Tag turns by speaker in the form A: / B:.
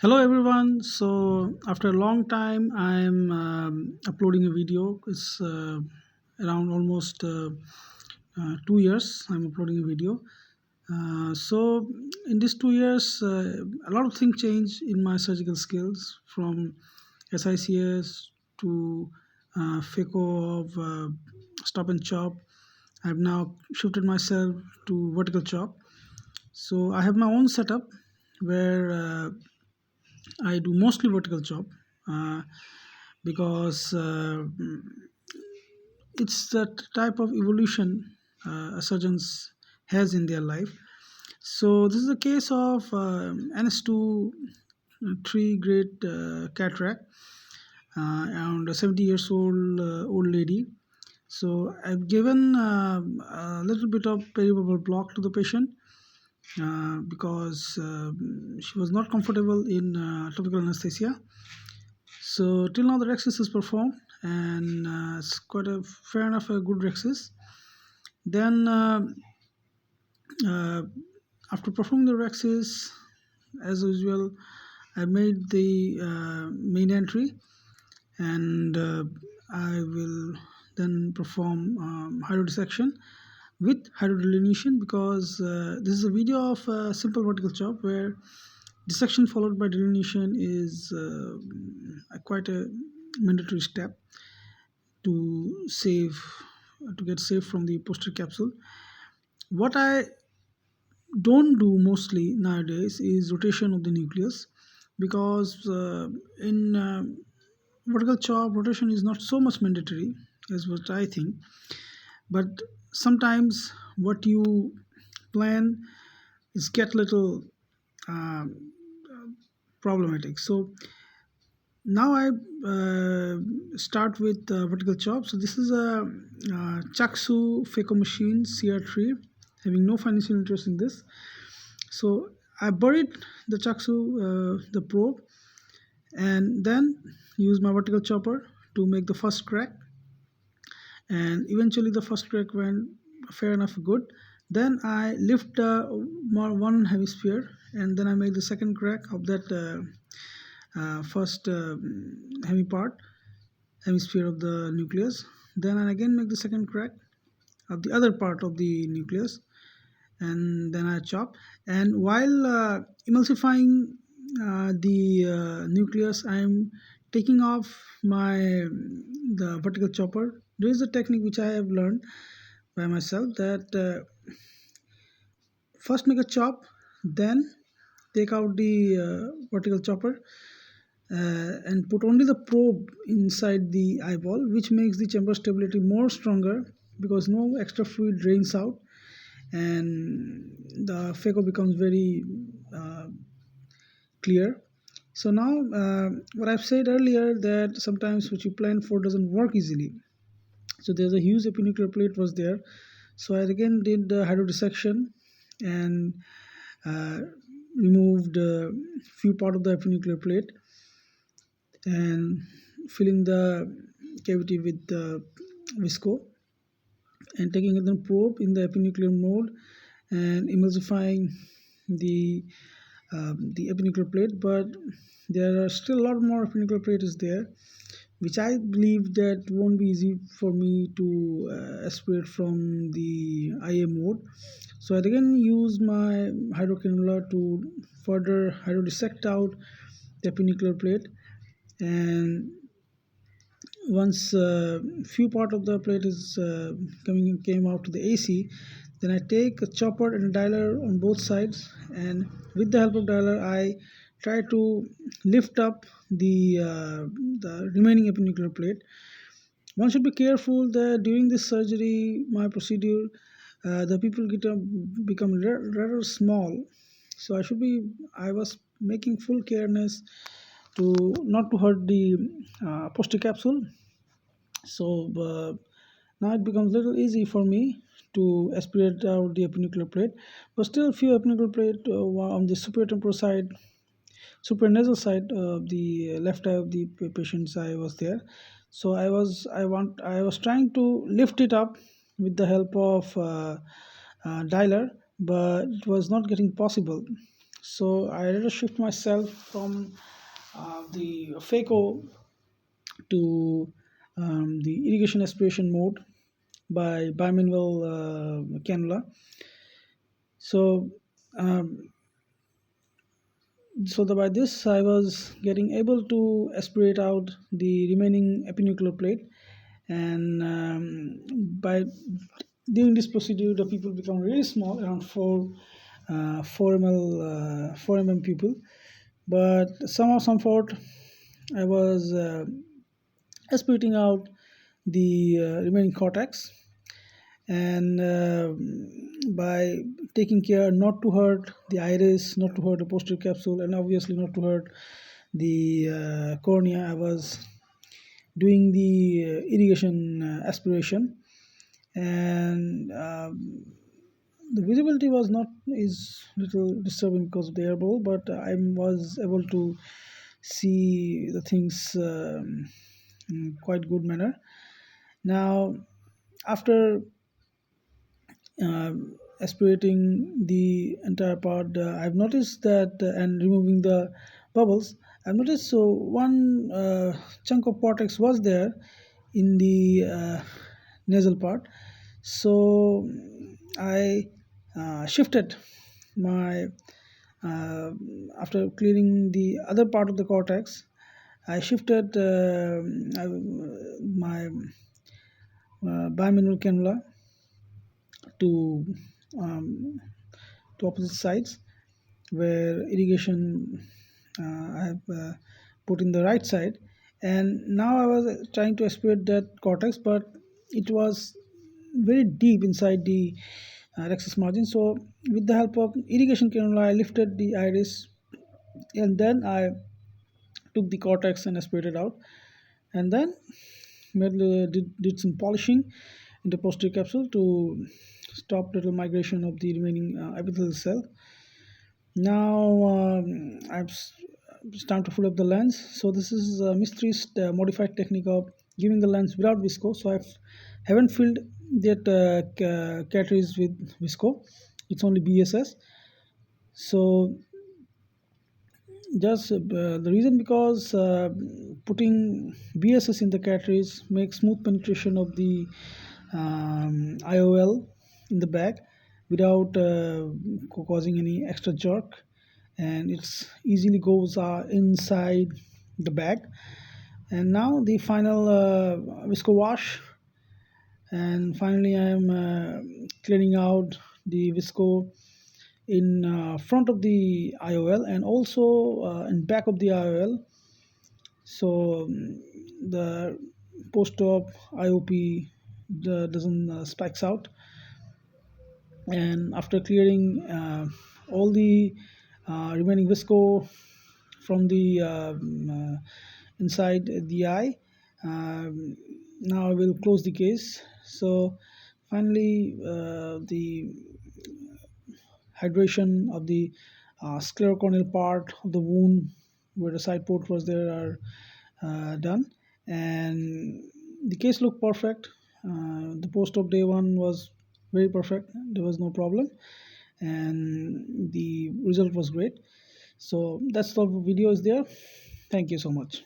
A: Hello everyone. So after a long time, I'm uploading a video. It's around almost 2 years. I'm uploading a video. So in these 2 years, a lot of things changed in my surgical skills from SICS to FECO of stop and chop. I've now shifted myself to vertical chop. So I have my own setup where I do mostly vertical chop uh, because it's the type of evolution a surgeons has in their life. So this is a case of NS2 3 grade cataract, around a 70 years old lady. So I've given a little bit of peripheral block to the patient because she was not comfortable in topical anesthesia. So till now the Rexis is performed and it's quite a fair enough a good Rexis. Then uh, after performing the Rexis, as usual, I made the main entry and I will then perform hydrodissection with hydrodelineation because this is a video of simple vertical chop where dissection followed by delineation is quite a mandatory step to save to get safe from the posterior capsule. What I don't do mostly nowadays is rotation of the nucleus because in vertical chop rotation is not so much mandatory as what I think, but sometimes what you plan is get little um, problematic. So now I start with vertical chop. So this is a Chaksu Phaco machine CR3, having no financial interest in this. So I buried the Chaksu, the probe, and then use my vertical chopper to make the first crack. And eventually the first crack went fair enough good. Then I lift one hemisphere, and then I make the second crack of that first hemi part hemisphere of the nucleus. Then I again make the second crack of the other part of the nucleus, and then I chop. And while emulsifying the nucleus, I'm taking off my the vertical chopper. There is a technique which I have learned by myself that first make a chop, then take out the vertical chopper and put only the probe inside the eyeball, which makes the chamber stability more stronger because no extra fluid drains out and the phaco becomes very uh, clear. So now what I've said earlier that sometimes what you plan for doesn't work easily. So there's a huge epinuclear plate was there. So I again did the hydrodissection and uh, removed a few part of the epinuclear plate and filling the cavity with the visco and taking the probe in the epinuclear mode and emulsifying the the epinuclear plate. But there are still a lot more epinuclear plate is there, which I believe that won't be easy for me to aspirate from the IA mode. So I again use my hydrocannula to further hydrodissect out the epinuclear plate. And once few part of the plate is came out to the AC, then I take a chopper and a dialer on both sides, and with the help of dialer, I try to lift up the remaining epinuclear plate. One should be careful that during this surgery, my procedure, the people become rather small. So I was making full careness to not to hurt the posterior capsule. So now it becomes a little easy for me to aspirate out the epinuclear plate, but still few epinuclear plate were on the superior temporal side, supranasal side of the left eye of the patient's eye was there. So I was trying to lift it up with the help of dialer, but it was not getting possible. So I had to shift myself from the phaco to the irrigation aspiration mode by bimanual cannula. So um, by this I was getting able to aspirate out the remaining epinuclear plate, and by doing this procedure the people become really small, around 4 mm pupil. But somehow somewhat I was aspirating out the remaining cortex, and by taking care not to hurt the iris, not to hurt the posterior capsule, and obviously not to hurt the cornea, I was doing the irrigation aspiration. And the visibility was not is little disturbing because of the air bubble, but I was able to see the things in quite good manner. Now, after aspirating the entire part, I've noticed that, and removing the bubbles, I've noticed so one chunk of cortex was there in the nasal part. So I shifted my uh, after clearing the other part of the cortex. I shifted my bimanual cannula to um, opposite sides, where irrigation I have put in the right side. And now I was trying to aspirate that cortex, but it was very deep inside the rexus margin. So with the help of irrigation cannula, I lifted the iris, and then I took the cortex and aspirated out, and then did some polishing in the posterior capsule to stop total migration of the remaining epithelial cell. Now it's time to fill up the lens. So this is Mistri's modified technique of giving the lens without visco. So I haven't filled that cartridge with visco. It's only BSS. So just the reason because putting BSS in the cartridge makes smooth penetration of the IOL in the back without causing any extra jerk, and it's easily goes inside the bag. And now the final visco wash, and finally I am cleaning out the visco in front of the IOL and also in back of the IOL. So the post-op IOP doesn't spikes out. And after clearing all the remaining visco from the inside the eye, now I will close the case. So finally the hydration of the sclerocorneal part of the wound where the side port was there are done, and the case looked perfect. The post-op day one was very perfect. There was no problem, and the result was great. So that's the video is there. Thank you so much.